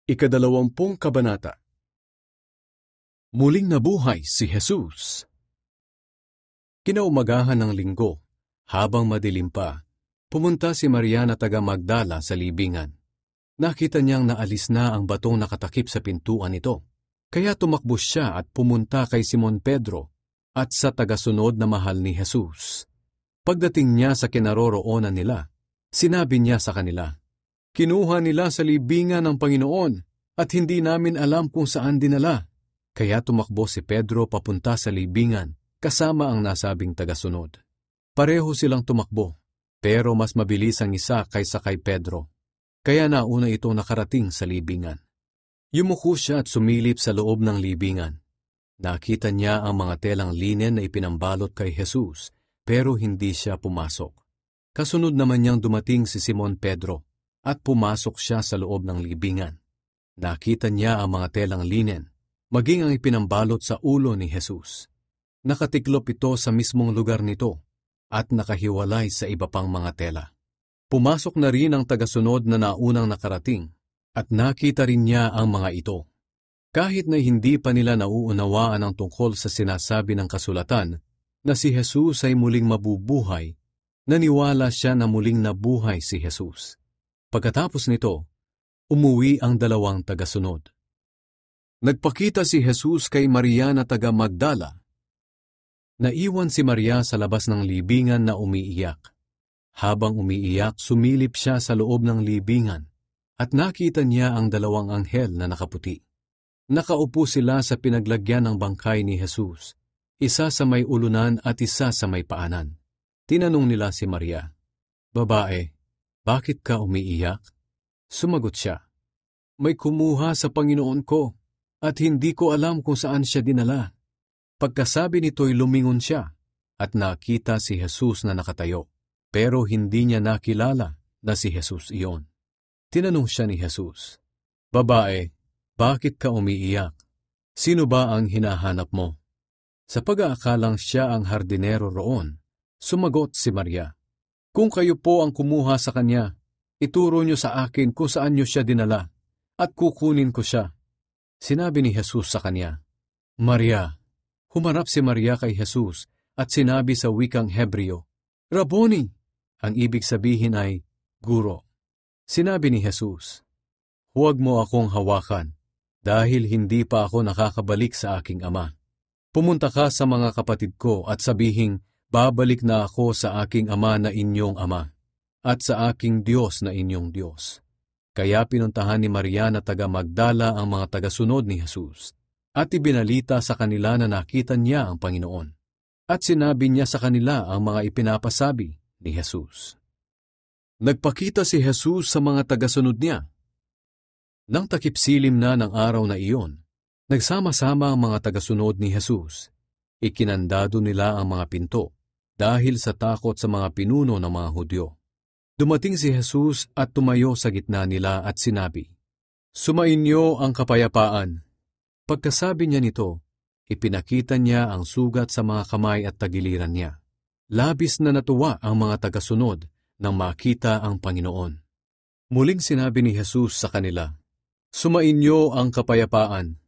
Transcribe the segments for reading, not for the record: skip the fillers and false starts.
Ikadalawampung kabanata. Muling nabuhay si Jesus. Kinaumagahan ng linggo, habang madilim pa, pumunta si Maria na taga Magdala sa libingan. Nakita niyang naalis na ang batong nakatakip sa pintuan nito. Kaya tumakbo siya at pumunta kay Simon Pedro at sa tagasunod na mahal ni Jesus. Pagdating niya sa kinaroroonan nila, sinabi niya sa kanila, "Kinuha nila sa libingan ng Panginoon at hindi namin alam kung saan dinala." Kaya tumakbo si Pedro papunta sa libingan kasama ang nasabing tagasunod. Pareho silang tumakbo, pero mas mabilis ang isa kaysa kay Pedro. Kaya nauna ito nakarating sa libingan. Yumuko siya at sumilip sa loob ng libingan. Nakita niya ang mga telang linen na ipinambalot kay Jesus, pero hindi siya pumasok. Kasunod naman niyang dumating si Simon Pedro at pumasok siya sa loob ng libingan. Nakita niya ang mga telang linen, maging ang ipinambalot sa ulo ni Jesus. Nakatiklop ito sa mismong lugar nito at nakahiwalay sa iba pang mga tela. Pumasok na rin ang tagasunod na naunang nakarating at nakita rin niya ang mga ito. Kahit na hindi pa nila nauunawaan ang tungkol sa sinasabi ng kasulatan na si Jesus ay muling mabubuhay, naniwala siya na muling nabuhay si Jesus. Pagkatapos nito, umuwi ang dalawang tagasunod. Nagpakita si Jesus kay Maria na taga Magdala. Naiwan si Maria sa labas ng libingan na umiiyak. Habang umiiyak, sumilip siya sa loob ng libingan at nakita niya ang dalawang anghel na nakaputi. Nakaupo sila sa pinaglagyan ng bangkay ni Jesus, isa sa may ulunan at isa sa may paanan. Tinanong nila si Maria, "Babae, bakit ka umiiyak?" Sumagot siya, "May kumuha sa Panginoon ko at hindi ko alam kung saan siya dinala." Pagkasabi nito'y lumingon siya at nakita si Jesus na nakatayo, pero hindi niya nakilala na si Jesus iyon. Tinanong siya ni Jesus, "Babae, bakit ka umiiyak? Sino ba ang hinahanap mo?" Sa pag-aakalang siya ang hardinero roon, sumagot si Maria, "Kung kayo po ang kumuha sa kanya, ituro niyo sa akin kung saan niyo siya dinala, at kukunin ko siya." Sinabi ni Jesus sa kanya, "Maria." Humarap si Maria kay Jesus at sinabi sa wikang Hebreo, "Rabboni!" Ang ibig sabihin ay, "Guro." Sinabi ni Jesus, "Huwag mo akong hawakan, dahil hindi pa ako nakakabalik sa aking ama. Pumunta ka sa mga kapatid ko at sabihing, babalik na ako sa aking ama na inyong ama, at sa aking Diyos na inyong Diyos." Kaya pinuntahan ni Maria na taga Magdala ang mga tagasunod ni Jesus, at ibinalita sa kanila na nakita niya ang Panginoon. At sinabi niya sa kanila ang mga ipinapasabi ni Jesus. Nagpakita si Jesus sa mga tagasunod niya. Nang takipsilim na ng araw na iyon, nagsama-sama ang mga tagasunod ni Jesus. Ikinandado nila ang mga pinto dahil sa takot sa mga pinuno ng mga Hudyo. Dumating si Jesus at tumayo sa gitna nila at sinabi, "Sumainyo ang kapayapaan." Pagkasabi niya nito, ipinakita niya ang sugat sa mga kamay at tagiliran niya. Labis na natuwa ang mga tagasunod nang makita ang Panginoon. Muling sinabi ni Jesus sa kanila, "Sumainyo ang kapayapaan.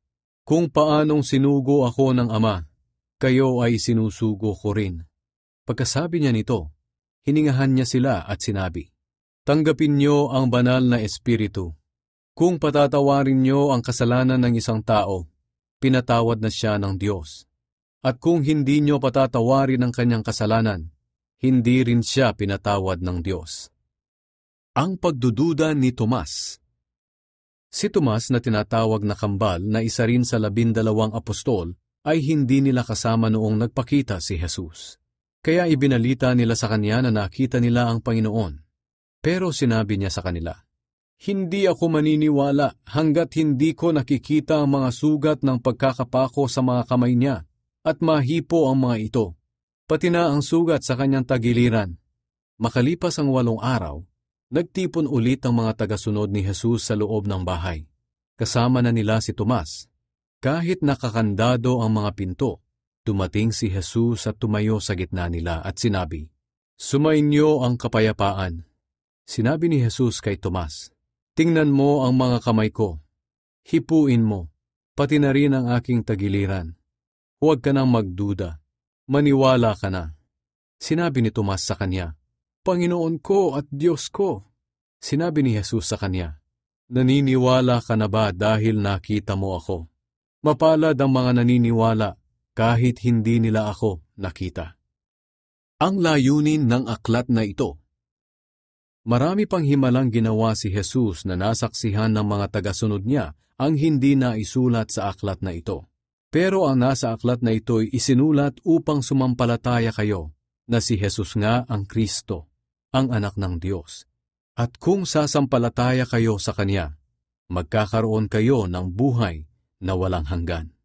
Kung paanong sinugo ako ng Ama, kayo ay sinusugo ko rin." Pagkasabi niya nito, hiningahan niya sila at sinabi, "Tanggapin niyo ang banal na Espiritu. Kung patatawarin niyo ang kasalanan ng isang tao, pinatawad na siya ng Diyos. At kung hindi niyo patatawarin ang kanyang kasalanan, hindi rin siya pinatawad ng Diyos." Ang pagdududa ni Tomas. Si Tomas na tinatawag na kambal na isa rin sa 12 apostol ay hindi nila kasama noong nagpakita si Jesus. Kaya ibinalita nila sa kanya na nakita nila ang Panginoon. Pero sinabi niya sa kanila, "Hindi ako maniniwala hanggat hindi ko nakikita ang mga sugat ng pagkakapako sa mga kamay niya at mahipo ang mga ito, pati na ang sugat sa kanyang tagiliran." Makalipas ang 8 araw, nagtipon ulit ang mga tagasunod ni Jesus sa loob ng bahay. Kasama na nila si Tomas. Kahit nakakandado ang mga pinto, dumating si Jesus at tumayo sa gitna nila at sinabi, "Sumainyo ang kapayapaan." Sinabi ni Jesus kay Tomas, "Tingnan mo ang mga kamay ko, Hipuin mo, pati na rin ang aking tagiliran. Huwag ka nang magduda, maniwala ka na. Sinabi ni Tomas sa kanya, Panginoon ko at Diyos ko. Sinabi ni Jesus sa kanya, Naniniwala ka na ba dahil nakita mo ako? Mapalad ang mga naniniwala kahit hindi nila ako nakita. Ang layunin ng aklat na ito. Marami pang himalang ginawa si Jesus na nasaksihan ng mga tagasunod niya ang hindi naisulat sa aklat na ito. Pero ang nasa aklat na ito'y isinulat upang sumampalataya kayo na si Jesus nga ang Kristo, ang anak ng Diyos. At kung sasampalataya kayo sa Kanya, magkakaroon kayo ng buhay na walang hanggan.